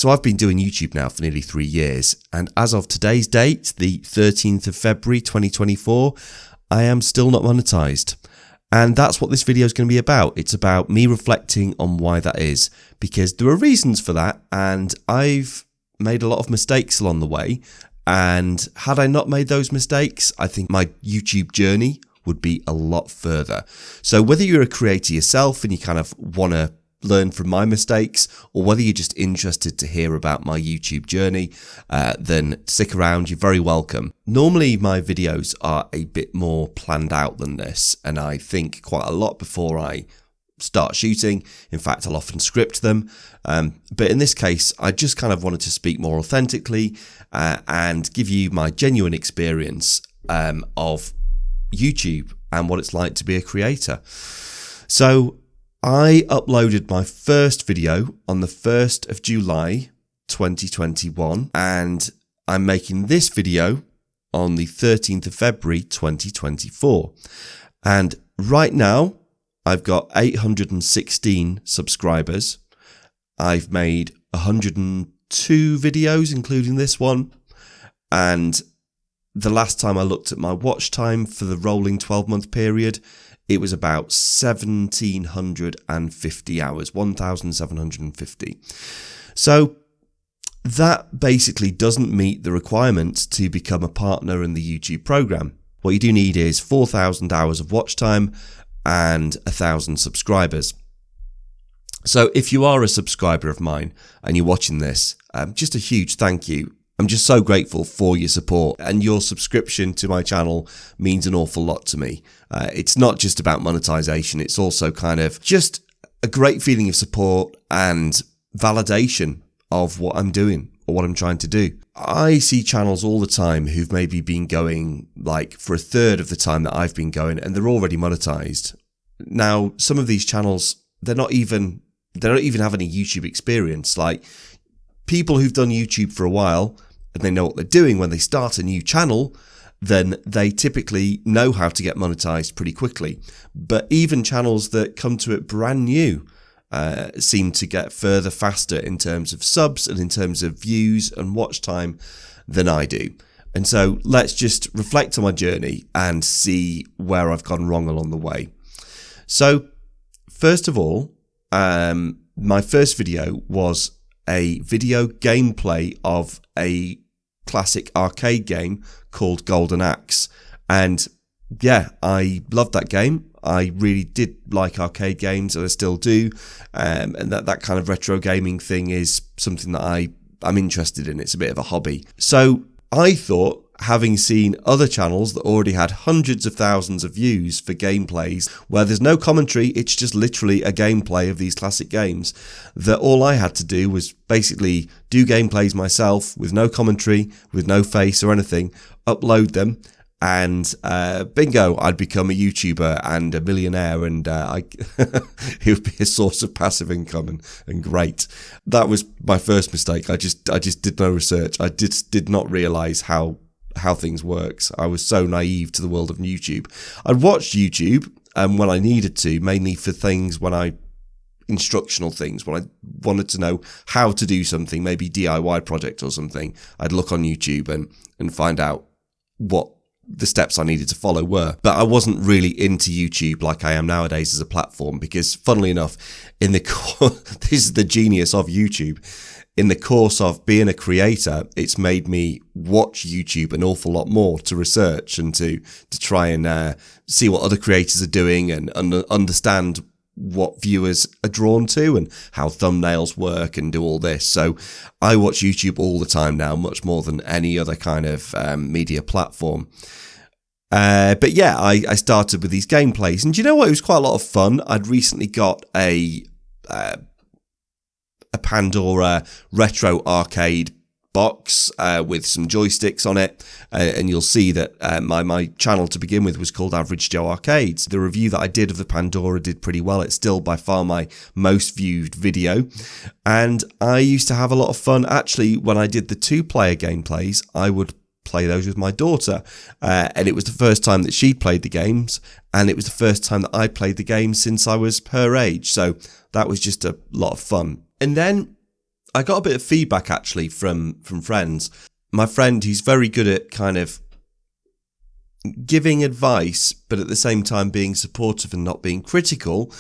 So I've been doing YouTube now for nearly 3 years, and as of today's date, the 13th of February 2024, I am still not monetized. And that's what this video is going to be about. It's about me reflecting on why that is, because there are reasons for that, and I've made a lot of mistakes along the way. And had I not made those mistakes, I think my YouTube journey would be a lot further. So whether you're a creator yourself and you kind of want to learn from my mistakes, or whether you're just interested to hear about my YouTube journey, then stick around, you're very welcome. Normally my videos are a bit more planned out than this, and I think quite a lot before I start shooting. In fact, I'll often script them, but in this case I just kind of wanted to speak more authentically and give you my genuine experience of YouTube and what it's like to be a creator. So I uploaded my first video on the 1st of July 2021, and I'm making this video on the 13th of February 2024. And right now I've got 816 subscribers. I've made 102 videos, including this one. And the last time I looked at my watch time for the rolling 12-month period, it was about 1,750 hours, 1,750. So that basically doesn't meet the requirements to become a partner in the YouTube program. What you do need is 4,000 hours of watch time and 1,000 subscribers. So if you are a subscriber of mine and you're watching this, just a huge thank you. I'm just so grateful for your support, and your subscription to my channel means an awful lot to me. It's not just about monetization, it's also kind of just a great feeling of support and validation of what I'm doing or what I'm trying to do. I see channels all the time who've maybe been going like for a third of the time that I've been going, and they're already monetized. Now, some of these channels, they don't even have any YouTube experience. Like, people who've done YouTube for a while and they know what they're doing, when they start a new channel, then they typically know how to get monetized pretty quickly. But even channels that come to it brand new seem to get further faster in terms of subs and in terms of views and watch time than I do. And so let's just reflect on my journey and see where I've gone wrong along the way. So first of all, my first video was a video gameplay of a classic arcade game called Golden Axe. And yeah, I loved that game. I really did like arcade games, and I still do. And that kind of retro gaming thing is something that I'm interested in. It's a bit of a hobby. So I thought, having seen other channels that already had hundreds of thousands of views for gameplays where there's no commentary, it's just literally a gameplay of these classic games, that all I had to do was basically do gameplays myself with no commentary, with no face or anything, upload them, and bingo, I'd become a YouTuber and a millionaire, and it would be a source of passive income, and great. That was my first mistake. I just did no research. I did not realize how things works. I was so naive to the world of YouTube. I'd watched YouTube when I needed to, mainly for things instructional things, when I wanted to know how to do something, maybe DIY project or something. I'd look on YouTube and find out what the steps I needed to follow were. But I wasn't really into YouTube like I am nowadays as a platform, because funnily enough, this is the genius of YouTube. In the course of being a creator, it's made me watch YouTube an awful lot more, to research and to try and see what other creators are doing and understand what viewers are drawn to and how thumbnails work and do all this. So I watch YouTube all the time now, much more than any other kind of media platform. But yeah, I started with these gameplays, and do you know what? It was quite a lot of fun. I'd recently got a Pandora retro arcade box with some joysticks on it, and you'll see that my channel to begin with was called Average Joe Arcades. The review that I did of the Pandora did pretty well. It's still by far my most viewed video, and I used to have a lot of fun. Actually, when I did the 2-player gameplays, I would play those with my daughter, and it was the first time that she played the games, and it was the first time that I played the games since I was her age, so that was just a lot of fun. And then I got a bit of feedback actually from friends. My friend, who's very good at kind of giving advice, but at the same time being supportive and not being critical,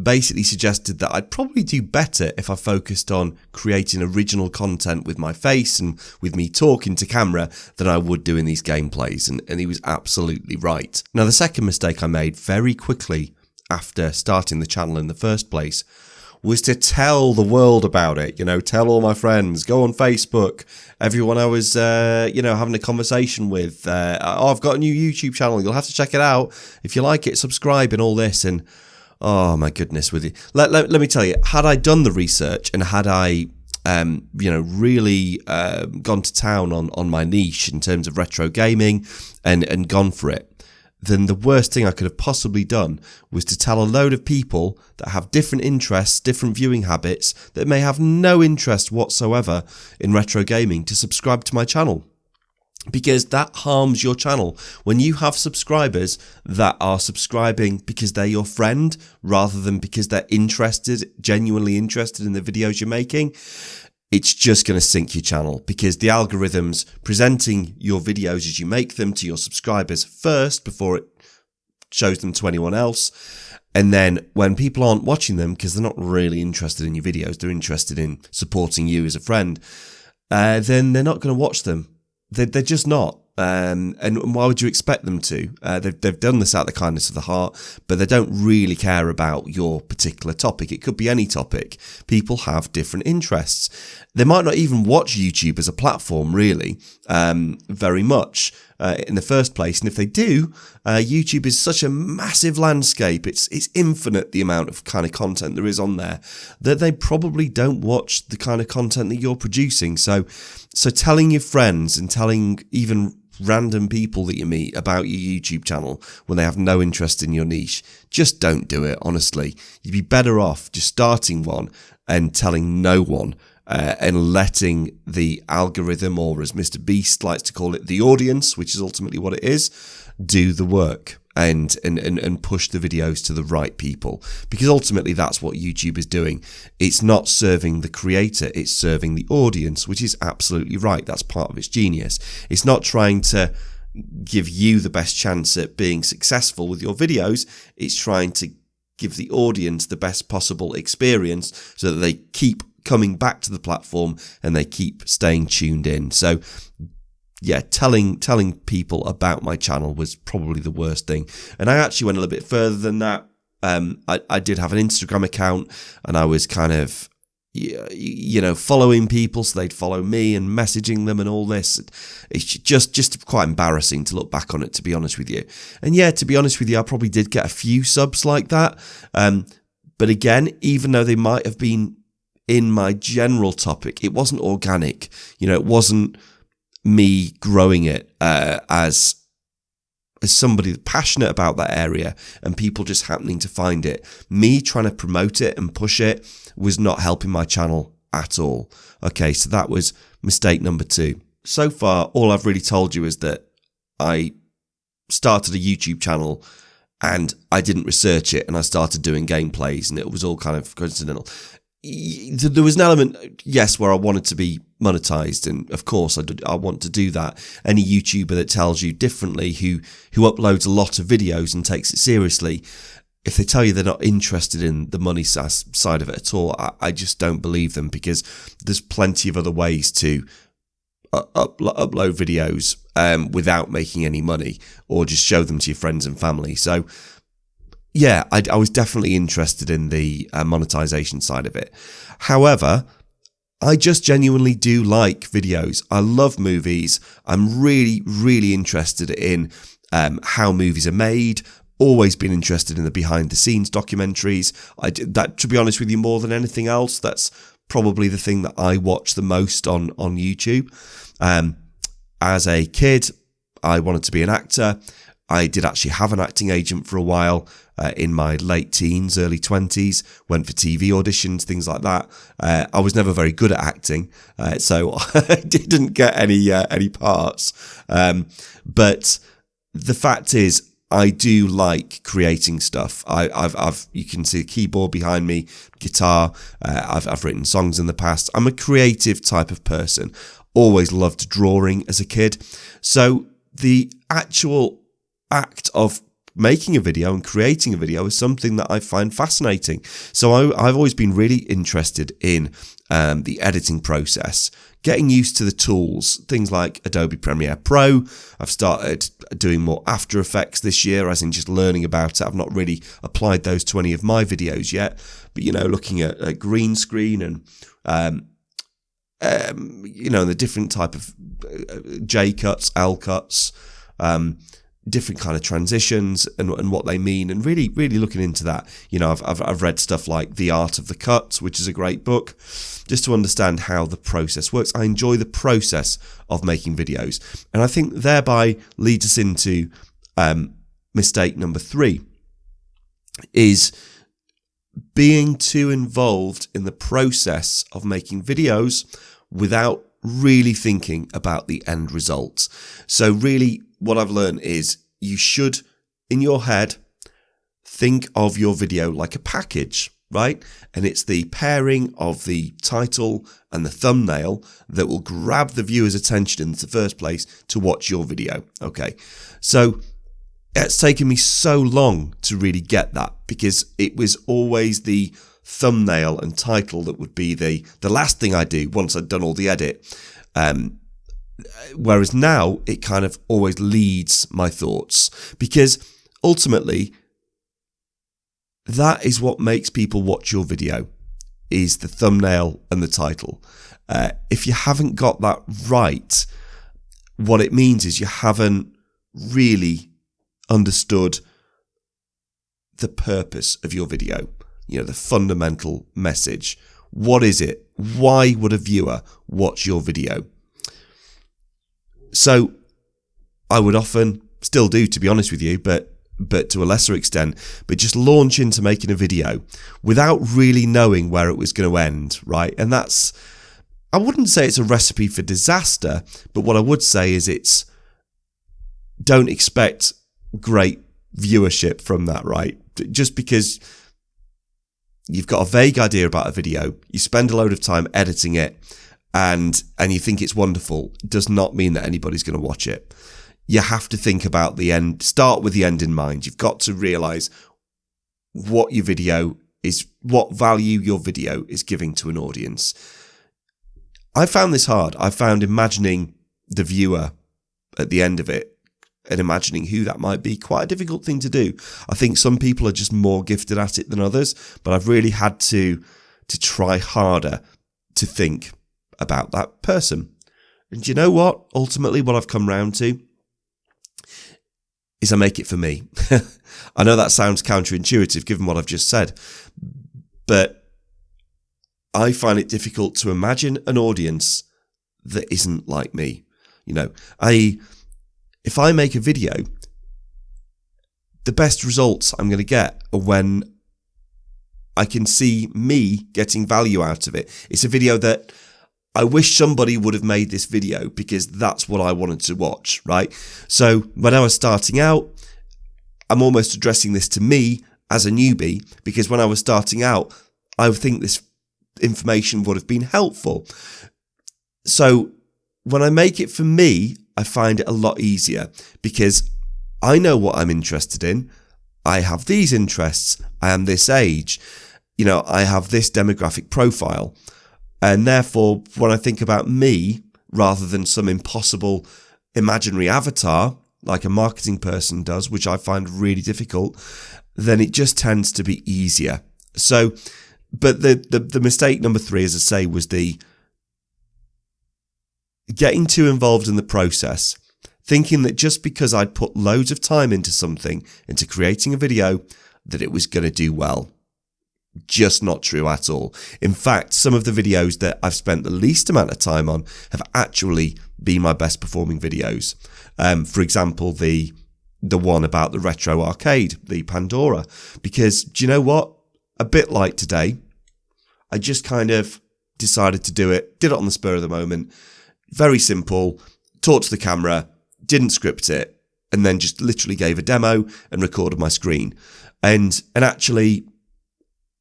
basically suggested that I'd probably do better if I focused on creating original content with my face and with me talking to camera than I would doing these gameplays. And he was absolutely right. Now, the second mistake I made very quickly after starting the channel in the first place was to tell the world about it, tell all my friends, go on Facebook, everyone I was, having a conversation with, I've got a new YouTube channel, you'll have to check it out. If you like it, subscribe and all this. And oh my goodness, with you. Let me tell you, had I done the research and had I, really gone to town on my niche in terms of retro gaming and gone for it, then the worst thing I could have possibly done was to tell a load of people that have different interests, different viewing habits, that may have no interest whatsoever in retro gaming to subscribe to my channel. Because that harms your channel. When you have subscribers that are subscribing because they're your friend rather than because they're genuinely interested in the videos you're making, it's just going to sink your channel, because the algorithm's presenting your videos as you make them to your subscribers first before it shows them to anyone else. And then when people aren't watching them because they're not really interested in your videos, they're interested in supporting you as a friend, then they're not going to watch them. They're just not. And why would you expect them to? They've done this out of the kindness of the heart, but they don't really care about your particular topic. It could be any topic. People have different interests. They might not even watch YouTube as a platform, really, very much in the first place. And if they do, YouTube is such a massive landscape. It's infinite, the amount of kind of content there is on there, that they probably don't watch the kind of content that you're producing. So telling your friends and telling even random people that you meet about your YouTube channel when they have no interest in your niche, just don't do it, honestly. You'd be better off just starting one and telling no one, and letting the algorithm, or as Mr. Beast likes to call it, the audience, which is ultimately what it is, do the work and push the videos to the right people. Because ultimately that's what YouTube is doing. It's not serving the creator, it's serving the audience, which is absolutely right. That's part of its genius. It's not trying to give you the best chance at being successful with your videos. It's trying to give the audience the best possible experience so that they keep coming back to the platform and they keep staying tuned in. So yeah, telling people about my channel was probably the worst thing. And I actually went a little bit further than that. I did have an Instagram account, and I was kind of, following people so they'd follow me and messaging them and all this. It's just quite embarrassing to look back on it, to be honest with you. And yeah, to be honest with you, I probably did get a few subs like that. But again, even though they might have been in my general topic, it wasn't organic. It wasn't me growing it as somebody passionate about that area and people just happening to find it. Me trying to promote it and push it was not helping my channel at all. Okay, so that was mistake number 2. So far, all I've really told you is that I started a YouTube channel and I didn't research it and I started doing gameplays and it was all kind of coincidental. There was an element, yes, where I wanted to be monetized, and of course I want to do that. Any YouTuber that tells you differently, who uploads a lot of videos and takes it seriously, if they tell you they're not interested in the money side of it at all, I just don't believe them, because there's plenty of other ways to upload videos without making any money, or just show them to your friends and family. So yeah, I was definitely interested in the monetization side of it. However, I just genuinely do like videos. I love movies. I'm really, really interested in how movies are made. Always been interested in the behind the scenes documentaries. I did that, to be honest with you, more than anything else. That's probably the thing that I watch the most on YouTube. As a kid, I wanted to be an actor. I did actually have an acting agent for a while in my late teens, early 20s, went for TV auditions, things like that. I was never very good at acting, so I didn't get any parts. But the fact is, I do like creating stuff. You can see a keyboard behind me, guitar. I've written songs in the past. I'm a creative type of person. Always loved drawing as a kid. So the actual act of making a video and creating a video is something that I find fascinating. So I've always been really interested in the editing process, getting used to the tools, things like Adobe Premiere Pro. I've started doing more After Effects this year, as in just learning about it. I've not really applied those to any of my videos yet, but, looking at green screen and, the different type of J cuts, L cuts, different kind of transitions and what they mean, and really looking into that. I've read stuff like The Art of the Cut, which is a great book, just to understand how the process works. I enjoy the process of making videos, and I think thereby leads us into mistake number 3, is being too involved in the process of making videos without really thinking about the end result. So really, what I've learned is you should, in your head, think of your video like a package, right? And it's the pairing of the title and the thumbnail that will grab the viewer's attention in the first place to watch your video. Okay, so it's taken me so long to really get that, because it was always the thumbnail and title that would be the last thing I do once I'd done all the edit. Whereas now it kind of always leads my thoughts, because ultimately that is what makes people watch your video, is the thumbnail and the title. If you haven't got that right, what it means is you haven't really understood the purpose of your video, the fundamental message. What is it? Why would a viewer watch your video? So I would often, still do, to be honest with you, but to a lesser extent, but just launch into making a video without really knowing where it was going to end, right? And that's, I wouldn't say it's a recipe for disaster, but what I would say is don't expect great viewership from that, right? Just because you've got a vague idea about a video, you spend a load of time editing it, and you think it's wonderful, does not mean that anybody's going to watch it. You have to think about the end, start with the end in mind. You've got to realize what your video is, what value your video is giving to an audience. I found this hard. I found imagining the viewer at the end of it and imagining who that might be quite a difficult thing to do. I think some people are just more gifted at it than others, but I've really had to try harder to think about that person. And you know what? Ultimately, what I've come round to is I make it for me. I know that sounds counterintuitive given what I've just said, but I find it difficult to imagine an audience that isn't like me. If I make a video, the best results I'm going to get are when I can see me getting value out of it. It's a video that I wish somebody would have made this video because that's what I wanted to watch, right? So when I was starting out, I'm almost addressing this to me as a newbie, because when I was starting out, I think this information would have been helpful. So when I make it for me, I find it a lot easier because I know what I'm interested in. I have these interests. I am this age. I have this demographic profile. And therefore, when I think about me, rather than some impossible imaginary avatar, like a marketing person does, which I find really difficult, then it just tends to be easier. So, but the mistake number 3, as I say, was the getting too involved in the process, thinking that just because I'd put loads of time into something, into creating a video, that it was going to do well. Just not true at all. In fact, some of the videos that I've spent the least amount of time on have actually been my best performing videos. For example, the one about the retro arcade, the Pandora, because do you know what? A bit like today, I just kind of decided to do it, did it on the spur of the moment. Very simple, talked to the camera, didn't script it, and then just literally gave a demo and recorded my screen. And actually,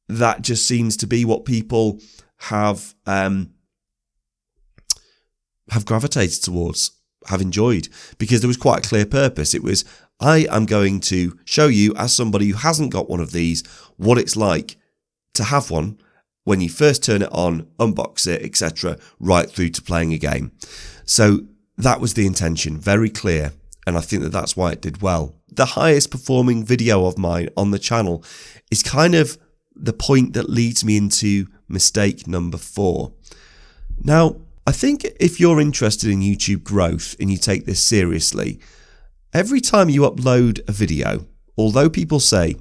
that just seems to be what people have gravitated towards, have enjoyed, because there was quite a clear purpose. It was, I am going to show you, as somebody who hasn't got one of these, what it's like to have one when you first turn it on, unbox it, etc., right through to playing a game. So that was the intention, very clear, and I think that that's why it did well. The highest performing video of mine on the channel is kind of the point that leads me into mistake number 4. Now, I think if you're interested in YouTube growth and you take this seriously, every time you upload a video, although people say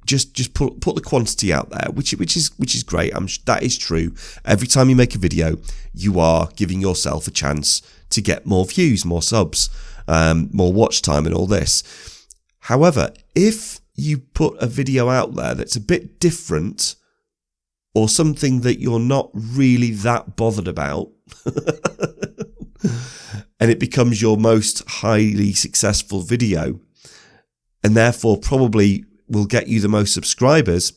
just put the quantity out there, which is great. That is true. Every time you make a video, you are giving yourself a chance to get more views, more subs, more watch time, and all this. However, if you put a video out there that's a bit different, or something that you're not really that bothered about, and it becomes your most highly successful video, and therefore probably will get you the most subscribers,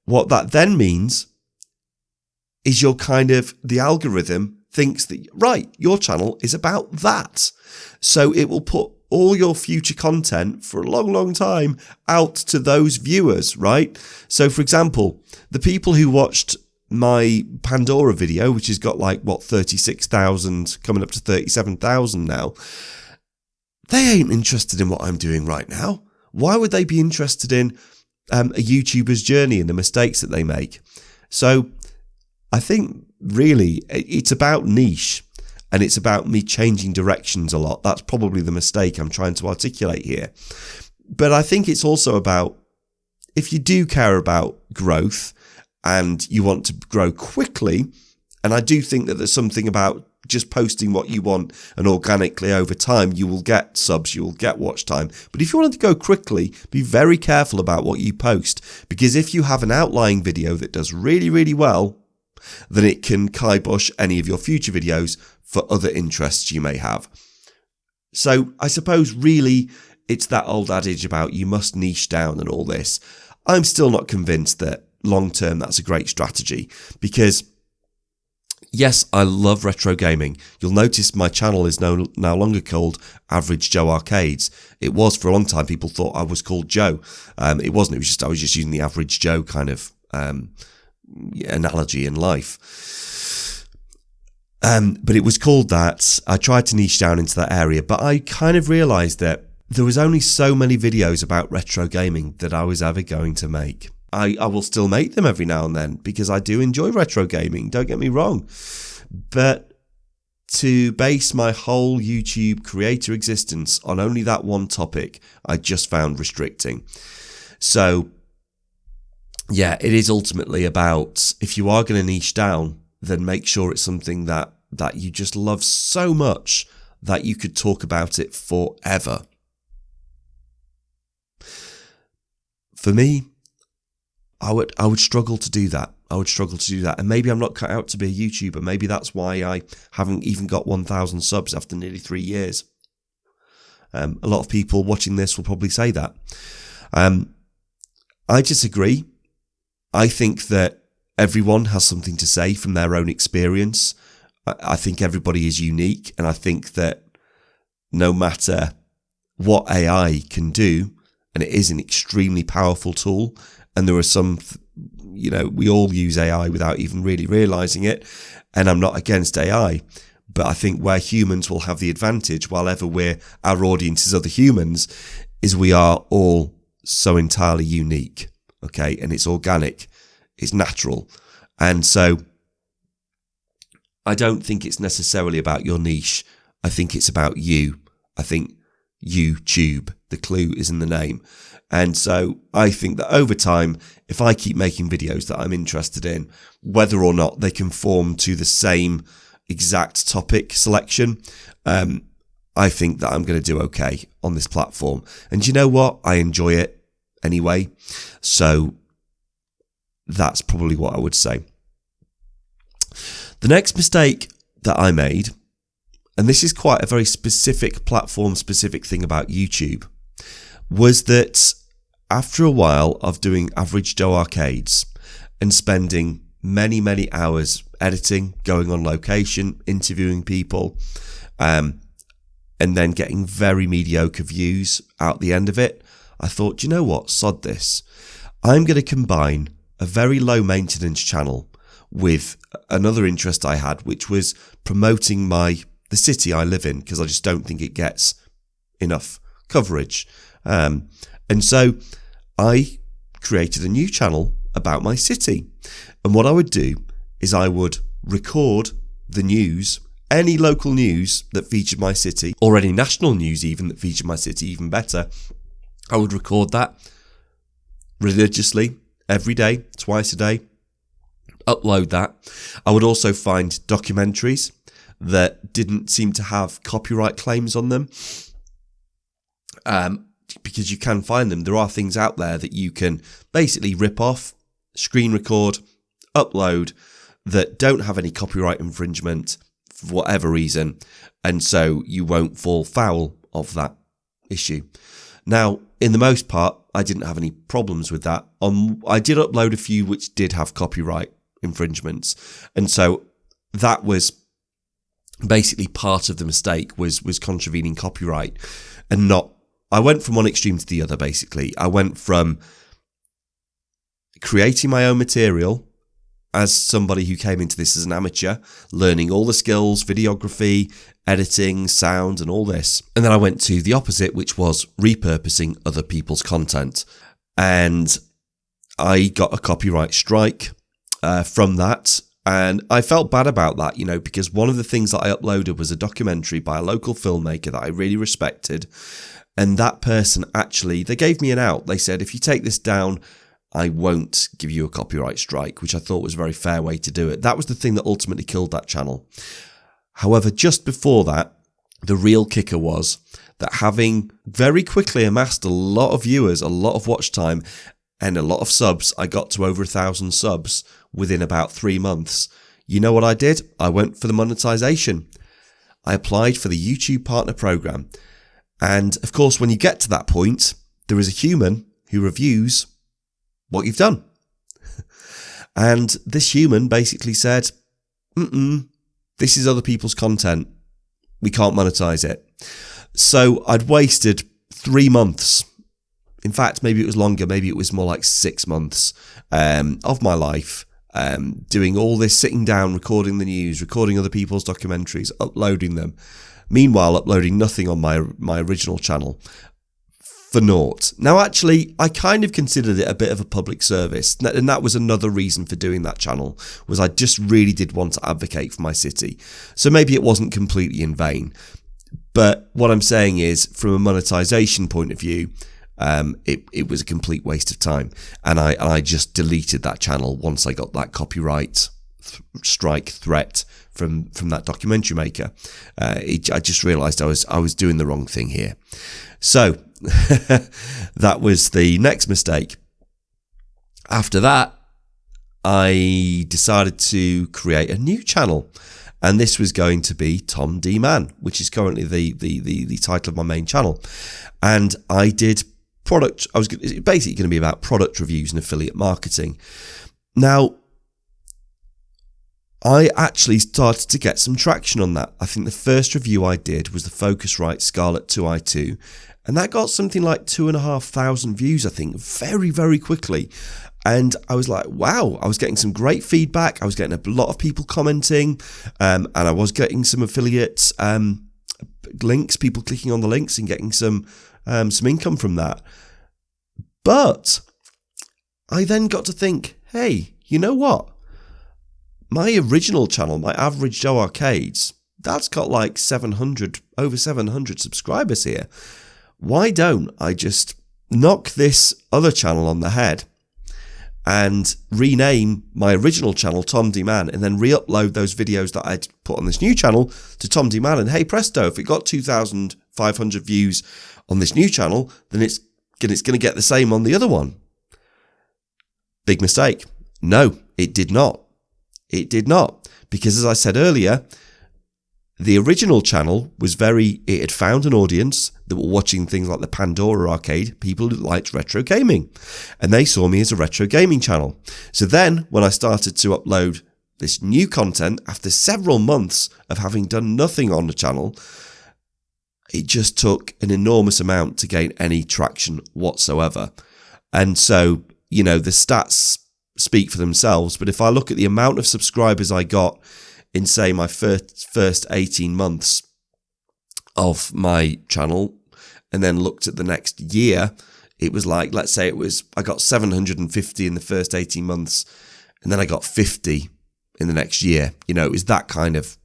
what that then means is the algorithm thinks that, right, your channel is about that. So it will put all your future content for a long, long time out to those viewers, right? So for example, the people who watched my Pandora video, which has got 36,000, coming up to 37,000 now, they ain't interested in what I'm doing right now. Why would they be interested in a YouTuber's journey and the mistakes that they make? So I think really it's about niche, and it's about me changing directions a lot. That's probably the mistake I'm trying to articulate here. But I think it's also about, if you do care about growth and you want to grow quickly, and I do think that there's something about just posting what you want, and organically over time you will get subs, you will get watch time. But if you want to go quickly, be very careful about what you post, because if you have an outlying video that does really, really well, then it can kibosh any of your future videos for other interests you may have. So I suppose really it's that old adage about you must niche down and all this. I'm still not convinced that long term that's a great strategy, because yes, I love retro gaming. You'll notice my channel is no longer called Average Joe Arcades. It was for a long time. People thought I was called Joe. It wasn't. It was I was just using the Average Joe kind of analogy in life. But it was called that. I tried to niche down into that area, but I kind of realised that there was only so many videos about retro gaming that I was ever going to make. I will still make them every now and then because I do enjoy retro gaming, don't get me wrong. But to base my whole YouTube creator existence on only that one topic, I just found restricting. So, yeah, it is ultimately about, if you are going to niche down, then make sure it's something that you just love so much that you could talk about it forever. For me, I would struggle to do that. And maybe I'm not cut out to be a YouTuber. Maybe that's why I haven't even got 1,000 subs after nearly 3 years. A lot of people watching this will probably say that. I disagree. I think that everyone has something to say from their own experience. I think everybody is unique, and I think that no matter what AI can do, and it is an extremely powerful tool, and there are some, we all use AI without even really realizing it, and I'm not against AI, but I think where humans will have the advantage, while ever our audience is other humans, is we are all so entirely unique, okay, and it's organic, it's natural, and so I don't think it's necessarily about your niche. I think it's about you. I think YouTube, the clue is in the name. And so I think that over time, if I keep making videos that I'm interested in, whether or not they conform to the same exact topic selection, I think that I'm going to do okay on this platform. And you know what? I enjoy it anyway. So that's probably what I would say. The next mistake that I made, and this is quite a very specific platform-specific thing about YouTube, was that after a while of doing Average Joe Arcades and spending many, many hours editing, going on location, interviewing people, and then getting very mediocre views out the end of it, I thought, you know what, sod this. I'm going to combine a very low maintenance channel with another interest I had, which was promoting the city I live in, because I just don't think it gets enough coverage. And so I created a new channel about my city. And what I would do is I would record the news, any local news that featured my city, or any national news even that featured my city, even better. I would record that religiously every day, twice a day, upload that. I would also find documentaries that didn't seem to have copyright claims on them, because you can find them. There are things out there that you can basically rip off, screen record, upload, that don't have any copyright infringement for whatever reason, and so you won't fall foul of that issue. Now, in the most part, I didn't have any problems with that. I did upload a few which did have copyright infringements, and so that was basically part of the mistake, was contravening copyright, and not. I went from one extreme to the other, basically. I went from creating my own material as somebody who came into this as an amateur, learning all the skills, videography, editing, sound, and all this. And then I went to the opposite, which was repurposing other people's content. And I got a copyright strike from that. And I felt bad about that, because one of the things that I uploaded was a documentary by a local filmmaker that I really respected. And that person they gave me an out. They said, if you take this down, I won't give you a copyright strike, which I thought was a very fair way to do it. That was the thing that ultimately killed that channel. However, just before that, the real kicker was that having very quickly amassed a lot of viewers, a lot of watch time, and a lot of subs, I got to over 1,000 subs within about 3 months. You know what I did? I went for the monetization. I applied for the YouTube Partner Program. And of course, when you get to that point, there is a human who reviews what you've done. And this human basically said, this is other people's content. We can't monetize it. So I'd wasted 3 months. In fact, maybe it was longer. Maybe it was more like 6 months of my life doing all this, sitting down, recording the news, recording other people's documentaries, uploading them. Meanwhile, uploading nothing on my original channel for naught. Now, actually, I kind of considered it a bit of a public service, and that was another reason for doing that channel, was I just really did want to advocate for my city. So maybe it wasn't completely in vain. But what I'm saying is, from a monetization point of view, it was a complete waste of time. And I just deleted that channel once I got that copyright strike threat from that documentary maker. I just realised I was doing the wrong thing here. So that was the next mistake. After that, I decided to create a new channel, and this was going to be Tom D Man, which is currently the title of my main channel. And I did product. I was basically going to be about product reviews and affiliate marketing. Now, I actually started to get some traction on that. I think the first review I did was the Focusrite Scarlett 2i2, and that got something like 2,500 views, I think, very, very quickly. And I was like, wow, I was getting some great feedback. I was getting a lot of people commenting, and I was getting some affiliate links, people clicking on the links and getting some income from that. But I then got to think, hey, you know what? My original channel, my Average Joe Arcades, that's got like over 700 subscribers here. Why don't I just knock this other channel on the head and rename my original channel Tom D Man, and then re-upload those videos that I'd put on this new channel to Tom D Man, and hey presto, if it got 2,500 views on this new channel, then it's going to get the same on the other one. Big mistake. No, it did not. It did not. Because as I said earlier, the original channel was it had found an audience that were watching things like the Pandora arcade, people who liked retro gaming, and they saw me as a retro gaming channel. So then when I started to upload this new content after several months of having done nothing on the channel, it just took an enormous amount to gain any traction whatsoever. And so, the stats speak for themselves. But if I look at the amount of subscribers I got in, say, my first 18 months of my channel, and then looked at the next year, it was like, let's say I got 750 in the first 18 months, and then I got 50 in the next year. It was that kind of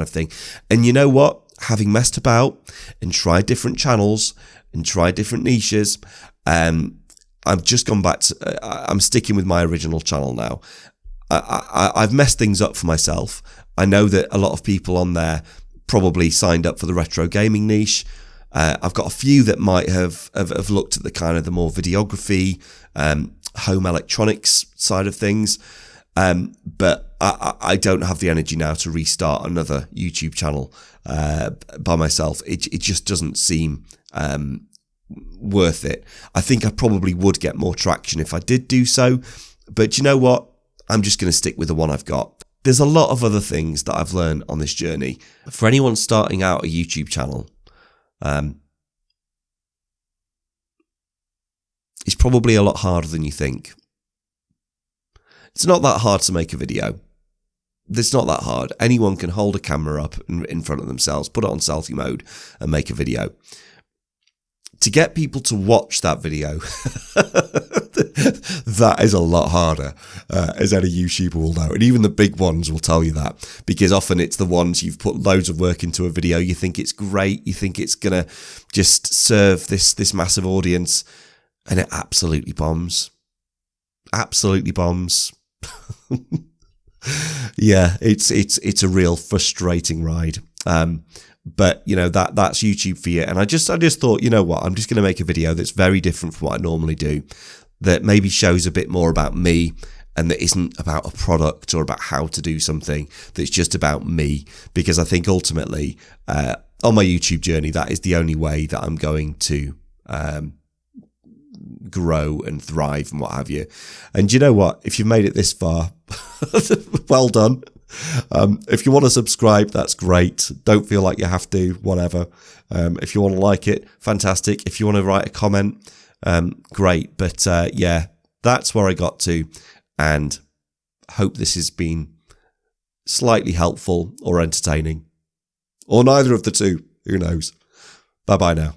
thing. And you know what? Having messed about and tried different channels and tried different niches, I've just gone back to, I'm sticking with my original channel now. I've messed things up for myself. I know that a lot of people on there probably signed up for the retro gaming niche. I've got a few that might have looked at the kind of the more videography, home electronics side of things. But I don't have the energy now to restart another YouTube channel by myself. It just doesn't seem worth it. I think I probably would get more traction if I did do so. But you know what? I'm just going to stick with the one I've got. There's a lot of other things that I've learned on this journey. For anyone starting out a YouTube channel, it's probably a lot harder than you think. It's not that hard to make a video. It's not that hard. Anyone can hold a camera up in front of themselves, put it on selfie mode and make a video. To get people to watch that video, that is a lot harder, as any YouTuber will know. And even the big ones will tell you that, because often it's the ones you've put loads of work into a video. You think it's great. You think it's going to just serve this massive audience, and it absolutely bombs. Absolutely bombs. Yeah, it's a real frustrating ride. But that's YouTube for you. And I just thought, you know what, I'm just going to make a video that's very different from what I normally do, that maybe shows a bit more about me, and that isn't about a product or about how to do something, that's just about me. Because I think ultimately, on my YouTube journey, that is the only way that I'm going to grow and thrive and what have you. And you know what? If you've made it this far, well done. If you want to subscribe, that's great. Don't feel like you have to, whatever. If you want to like it, fantastic. If you want to write a comment, great. But yeah, that's where I got to, and hope this has been slightly helpful or entertaining, or neither of the two. Who knows? Bye-bye now.